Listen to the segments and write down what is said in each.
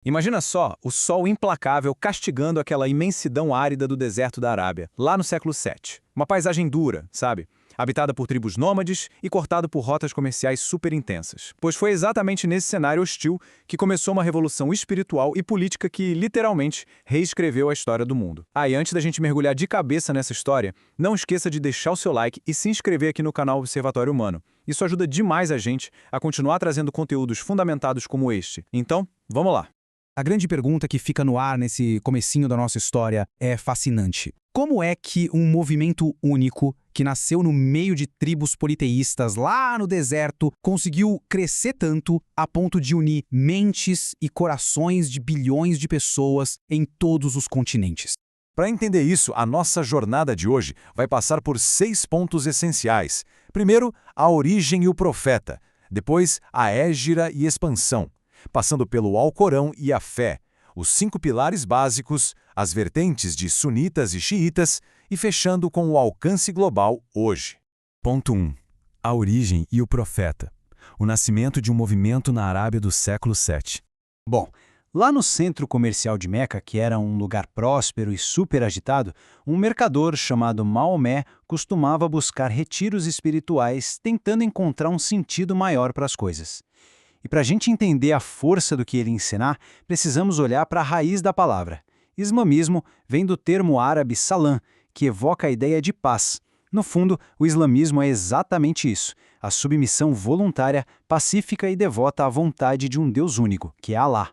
Imagina só o sol implacável castigando aquela imensidão árida do deserto da Arábia, lá no século VII. Uma paisagem dura, sabe? Habitada por tribos nômades e cortado por rotas comerciais super intensas. Pois foi exatamente nesse cenário hostil que começou uma revolução espiritual e política que, literalmente, reescreveu a história do mundo. E antes da gente mergulhar de cabeça nessa história, não esqueça de deixar o seu like e se inscrever aqui no canal Observatório Humano. Isso ajuda demais a gente a continuar trazendo conteúdos fundamentados como este. Então, vamos lá! A grande pergunta que fica no ar nesse comecinho da nossa história é fascinante. Como é que um movimento único, que nasceu no meio de tribos politeístas lá no deserto, conseguiu crescer tanto a ponto de unir mentes e corações de bilhões de pessoas em todos os continentes? Para entender isso, a nossa jornada de hoje vai passar por 6 pontos essenciais. Primeiro, a origem e o profeta. Depois, a hégira e expansão. Passando pelo Alcorão e a fé, os 5 pilares básicos, as vertentes de sunitas e xiitas, e fechando com o alcance global hoje. Ponto 1. A origem e o profeta. O nascimento de um movimento na Arábia do século VII. Bom, lá no centro comercial de Meca, que era um lugar próspero e super agitado, um mercador chamado Maomé costumava buscar retiros espirituais tentando encontrar um sentido maior para as coisas. E para a gente entender a força do que ele ensinar, precisamos olhar para a raiz da palavra. Islamismo vem do termo árabe salam, que evoca a ideia de paz. No fundo, o islamismo é exatamente isso, a submissão voluntária, pacífica e devota à vontade de um Deus único, que é Alá.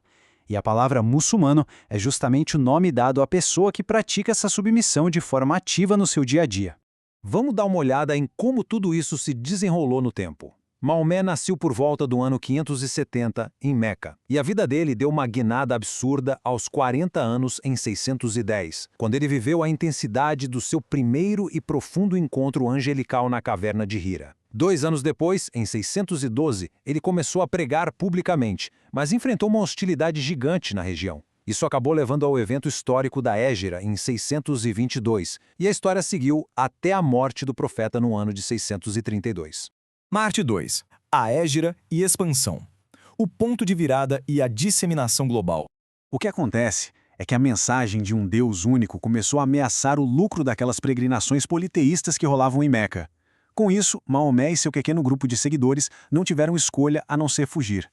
E a palavra muçulmano é justamente o nome dado à pessoa que pratica essa submissão de forma ativa no seu dia a dia. Vamos dar uma olhada em como tudo isso se desenrolou no tempo. Maomé nasceu por volta do ano 570, em Meca, e a vida dele deu uma guinada absurda aos 40 anos em 610, quando ele viveu a intensidade do seu primeiro e profundo encontro angelical na caverna de Hira. 2 anos depois, em 612, ele começou a pregar publicamente, mas enfrentou uma hostilidade gigante na região. Isso acabou levando ao evento histórico da Hégira, em 622, e a história seguiu até a morte do profeta no ano de 632. Parte 2. A hégira e expansão. O ponto de virada e a disseminação global. O que acontece é que a mensagem de um Deus único começou a ameaçar o lucro daquelas peregrinações politeístas que rolavam em Meca. Com isso, Maomé e seu pequeno grupo de seguidores não tiveram escolha a não ser fugir.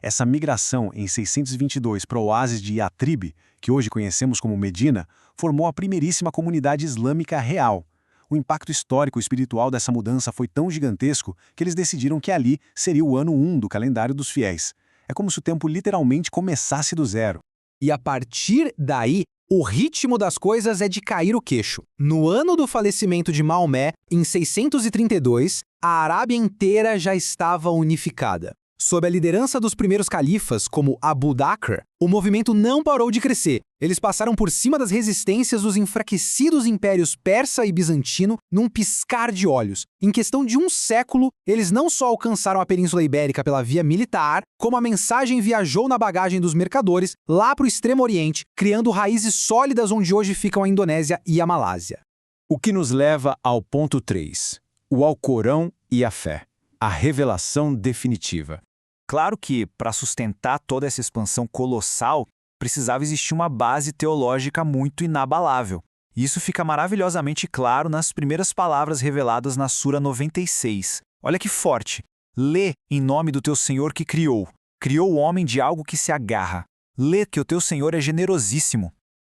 Essa migração em 622 para o oásis de Yatrib, que hoje conhecemos como Medina, formou a primeiríssima comunidade islâmica real. O impacto histórico e espiritual dessa mudança foi tão gigantesco que eles decidiram que ali seria o ano 1 do calendário dos fiéis. É como se o tempo literalmente começasse do zero. E a partir daí, o ritmo das coisas é de cair o queixo. No ano do falecimento de Maomé, em 632, a Arábia inteira já estava unificada. Sob a liderança dos primeiros califas, como Abu Bakr, o movimento não parou de crescer. Eles passaram por cima das resistências dos enfraquecidos impérios persa e bizantino num piscar de olhos. Em questão de um século, eles não só alcançaram a Península Ibérica pela via militar, como a mensagem viajou na bagagem dos mercadores lá para o Extremo Oriente, criando raízes sólidas onde hoje ficam a Indonésia e a Malásia. O que nos leva ao ponto 3, o Alcorão e a fé. A revelação definitiva. Claro que, para sustentar toda essa expansão colossal, precisava existir uma base teológica muito inabalável. E isso fica maravilhosamente claro nas primeiras palavras reveladas na Sura 96. Olha que forte! Lê em nome do teu Senhor que criou. Criou o homem de algo que se agarra. Lê que o teu Senhor é generosíssimo.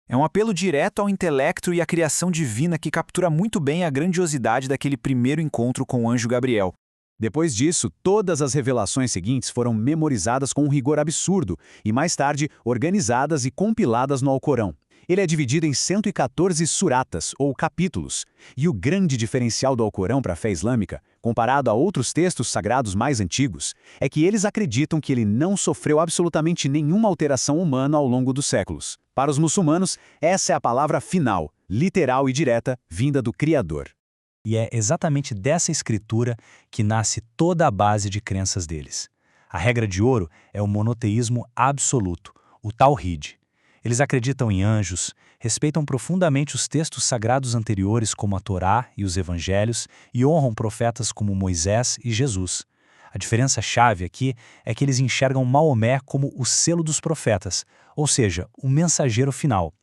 É um apelo direto ao intelecto e à criação divina que captura muito bem a grandiosidade daquele primeiro encontro com o anjo Gabriel. Depois disso, todas as revelações seguintes foram memorizadas com um rigor absurdo e, mais tarde, organizadas e compiladas no Alcorão. Ele é dividido em 114 suratas, ou capítulos, e o grande diferencial do Alcorão para a fé islâmica, comparado a outros textos sagrados mais antigos, é que eles acreditam que ele não sofreu absolutamente nenhuma alteração humana ao longo dos séculos. Para os muçulmanos, essa é a palavra final, literal e direta, vinda do Criador. E é exatamente dessa escritura que nasce toda a base de crenças deles. A regra de ouro é o monoteísmo absoluto, o Tawhid. Eles acreditam em anjos, respeitam profundamente os textos sagrados anteriores como a Torá e os Evangelhos e honram profetas como Moisés e Jesus. A diferença-chave aqui é que eles enxergam Maomé como o selo dos profetas, ou seja, o mensageiro final.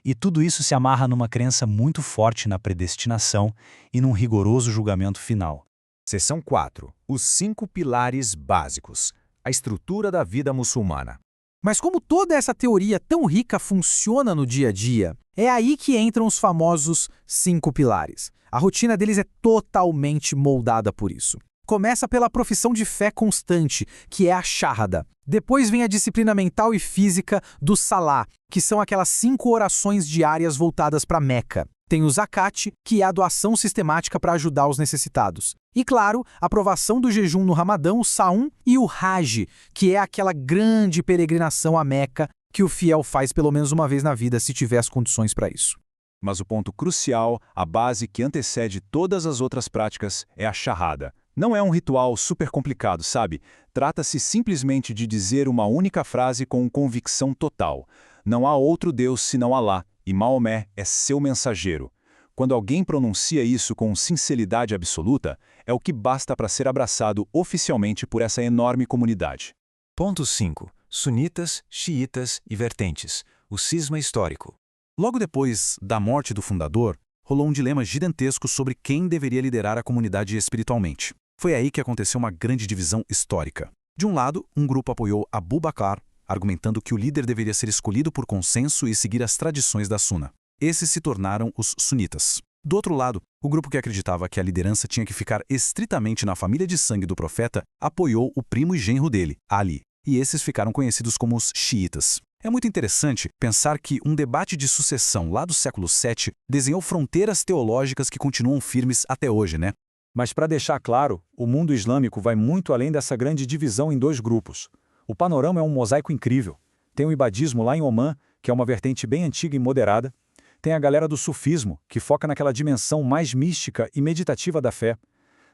E tudo isso se amarra numa crença muito forte na predestinação e num rigoroso julgamento final. Seção 4. Os 5 pilares básicos. A estrutura da vida muçulmana. Mas como toda essa teoria tão rica funciona no dia a dia, é aí que entram os famosos 5 pilares. A rotina deles é totalmente moldada por isso. Começa pela profissão de fé constante, que é a Shahada. Depois vem a disciplina mental e física do Salah, que são aquelas 5 orações diárias voltadas para Meca. Tem o Zakat, que é a doação sistemática para ajudar os necessitados. E, claro, a aprovação do jejum no Ramadão, o Saum, e o Hajj, que é aquela grande peregrinação a Meca que o fiel faz pelo menos uma vez na vida, se tiver as condições para isso. Mas o ponto crucial, a base que antecede todas as outras práticas, é a Shahada. Não é um ritual super complicado, sabe? Trata-se simplesmente de dizer uma única frase com convicção total. Não há outro Deus senão Alá, e Maomé é seu mensageiro. Quando alguém pronuncia isso com sinceridade absoluta, é o que basta para ser abraçado oficialmente por essa enorme comunidade. Ponto 5. Sunitas, xiitas e vertentes. O cisma histórico. Logo depois da morte do fundador, rolou um dilema gigantesco sobre quem deveria liderar a comunidade espiritualmente. Foi aí que aconteceu uma grande divisão histórica. De um lado, um grupo apoiou Abu Bakr, argumentando que o líder deveria ser escolhido por consenso e seguir as tradições da Sunna. Esses se tornaram os sunitas. Do outro lado, o grupo que acreditava que a liderança tinha que ficar estritamente na família de sangue do profeta apoiou o primo e genro dele, Ali, e esses ficaram conhecidos como os xiitas. É muito interessante pensar que um debate de sucessão lá do século VII desenhou fronteiras teológicas que continuam firmes até hoje, né? Mas para deixar claro, o mundo islâmico vai muito além dessa grande divisão em 2 grupos. O panorama é um mosaico incrível. Tem o ibadismo lá em Omã, que é uma vertente bem antiga e moderada. Tem a galera do sufismo, que foca naquela dimensão mais mística e meditativa da fé.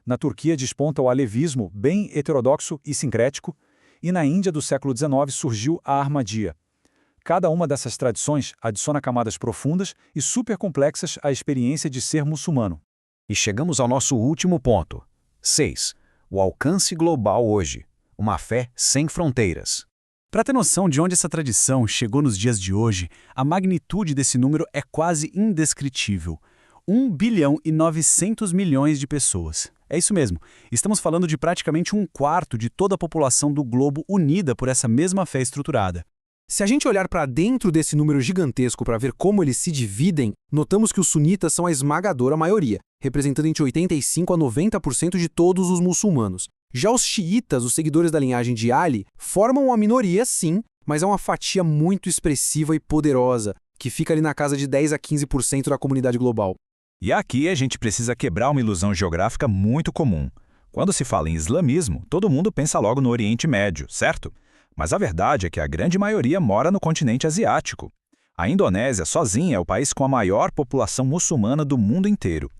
Na Turquia desponta o alevismo, bem heterodoxo e sincrético. E na Índia do século XIX surgiu a Ahmadiyya. Cada uma dessas tradições adiciona camadas profundas e super complexas à experiência de ser muçulmano. E chegamos ao nosso último ponto. 6. O alcance global hoje. Uma fé sem fronteiras. Para ter noção de onde essa tradição chegou nos dias de hoje, a magnitude desse número é quase indescritível. 1 bilhão e 900 milhões de pessoas. É isso mesmo, estamos falando de praticamente 1/4 de toda a população do globo unida por essa mesma fé estruturada. Se a gente olhar para dentro desse número gigantesco para ver como eles se dividem, notamos que os sunitas são a esmagadora maioria, representando entre 85% a 90% de todos os muçulmanos. Já os xiitas, os seguidores da linhagem de Ali, formam uma minoria, sim, mas é uma fatia muito expressiva e poderosa, que fica ali na casa de 10 a 15% da comunidade global. E aqui a gente precisa quebrar uma ilusão geográfica muito comum. Quando se fala em islamismo, todo mundo pensa logo no Oriente Médio, certo? Mas a verdade é que a grande maioria mora no continente asiático. A Indonésia sozinha é o país com a maior população muçulmana do mundo inteiro.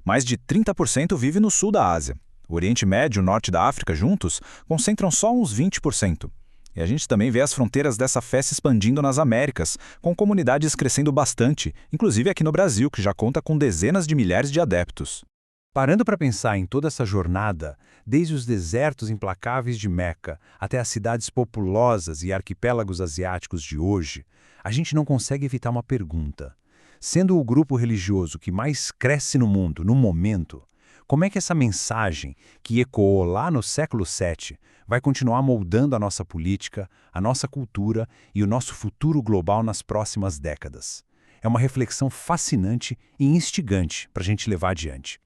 Mais de 30% vive no sul da Ásia. O Oriente Médio e o norte da África juntos concentram só uns 20%. E a gente também vê as fronteiras dessa fé se expandindo nas Américas, com comunidades crescendo bastante, inclusive aqui no Brasil, que já conta com dezenas de milhares de adeptos. Parando para pensar em toda essa jornada, desde os desertos implacáveis de Meca até as cidades populosas e arquipélagos asiáticos de hoje, a gente não consegue evitar uma pergunta. Sendo o grupo religioso que mais cresce no mundo, no momento, como é que essa mensagem, que ecoou lá no século VII, vai continuar moldando a nossa política, a nossa cultura e o nosso futuro global nas próximas décadas? É uma reflexão fascinante e instigante para a gente levar adiante.